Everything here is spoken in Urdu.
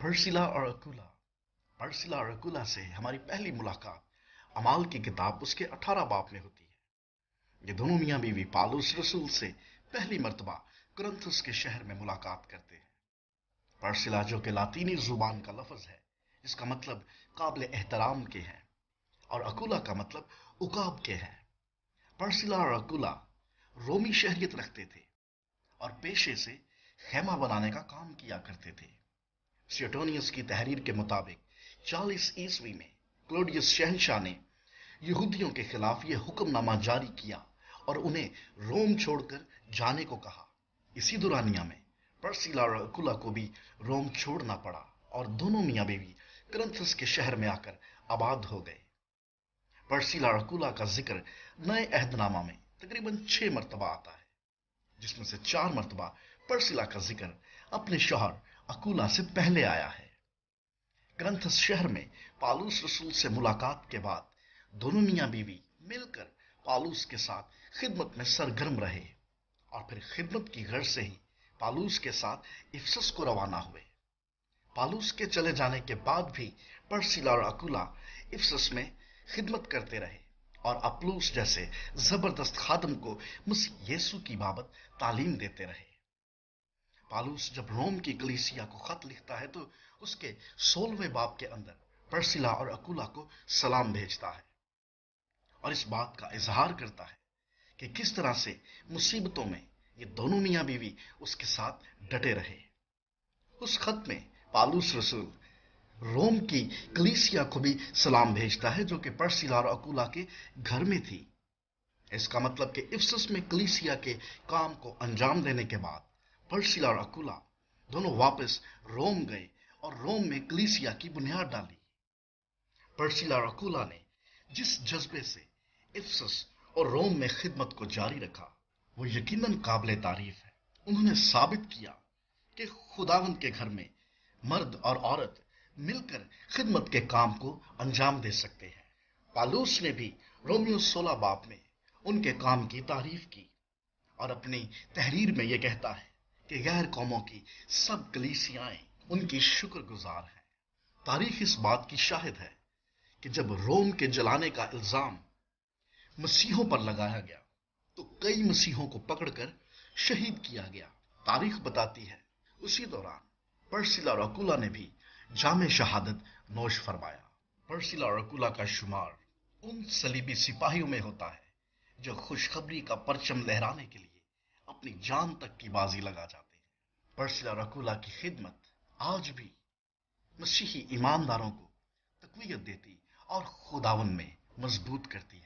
پرسیلا اور اکولا پرسیلا اور اکولا سے ہماری پہلی ملاقات اعمال کی کتاب اس کے 18 باب میں ہوتی ہے۔ یہ دونوں میاں بیوی پالوس رسول سے پہلی مرتبہ کرنتھس کے شہر میں ملاقات کرتے ہیں۔ پرسیلا جو کہ لاطینی زبان کا لفظ ہے جس کا مطلب قابل احترام کے ہیں، اور اکولا کا مطلب عقاب کے ہیں۔ پرسیلا اور اکولا رومی شہریت رکھتے تھے اور پیشے سے خیمہ بنانے کا کام کیا کرتے تھے۔ سیوٹونیس کی تحریر کے مطابق 40 عیسوی میں کلوڈیس شہنشاہ نے یہودیوں کے خلاف یہ حکم نامہ جاری کیا اور انہیں روم چھوڑ کر جانے کو کہا۔ اسی دورانیہ میں پرسیلا اور اکولا کو بھی روم چھوڑنا پڑا اور دونوں میاں بیوی کرنتھس کے شہر میں آ کر آباد ہو گئے۔ پرسیلا اور اکولا کا ذکر نئے عہد نامہ میں تقریباً 6 مرتبہ آتا ہے، جس میں سے 4 مرتبہ پرسیلا کا ذکر اپنے شوہر اکولا سے پہلے آیا ہے۔ کرنتھس شہر میں پالوس رسول سے ملاقات کے بعد دونوں میاں بیوی مل کر پالوس کے ساتھ خدمت میں سرگرم رہے اور پھر خدمت کی غرض سے ہی پالوس کے ساتھ افسس کو روانہ ہوئے۔ پالوس کے چلے جانے کے بعد بھی پرسیلا اور اکولا افسس میں خدمت کرتے رہے اور اپلوس جیسے زبردست خادم کو مسیح یسوع کی بابت تعلیم دیتے رہے۔ پالوس جب روم کی کلیسیا کو خط لکھتا ہے تو اس کے 16ویں باب کے اندر پرسیلا اور اکولا کو سلام بھیجتا ہے اور اس بات کا اظہار کرتا ہے کہ کس طرح سے مصیبتوں میں یہ دونوں میاں بیوی اس کے ساتھ ڈٹے رہے۔ اس خط میں پالوس رسول روم کی کلیسیا کو بھی سلام بھیجتا ہے جو کہ پرسیلا اور اکولا کے گھر میں تھی۔ اس کا مطلب کہ افسس میں کلیسیا کے کام کو انجام دینے کے بعد پرسیلا اور اکولا دونوں واپس روم گئے اور روم میں کلیسیا کی بنیاد ڈالی۔ پرسیلا اور اکولا نے جس جذبے سے افسس اور روم میں خدمت کو جاری رکھا وہ یقیناً قابل تعریف ہے۔ انہوں نے ثابت کیا کہ خداوند کے گھر میں مرد اور عورت مل کر خدمت کے کام کو انجام دے سکتے ہیں۔ پالوس نے بھی رومیو 16 باب میں ان کے کام کی تعریف کی اور اپنی تحریر میں یہ کہتا ہے کہ غیر قوموں کی سب کلیسیائیں ان کی شکر گزار ہیں۔ تاریخ اس بات کی شاہد ہے کہ جب روم کے جلانے کا الزام مسیحوں پر لگایا گیا تو کئی مسیحوں کو پکڑ کر شہید کیا گیا۔ تاریخ بتاتی ہے اسی دوران پرسیلا اور اکولا نے بھی جام شہادت نوش فرمایا۔ پرسیلا اور اکولا کا شمار ان صلیبی سپاہیوں میں ہوتا ہے جو خوشخبری کا پرچم لہرانے کے لیے اپنی جان تک کی بازی لگا جاتے ہیں۔ پرسیلا اور اکولا کی خدمت آج بھی مسیحی ایمانداروں کو تقویت دیتی اور خداوند میں مضبوط کرتی ہے۔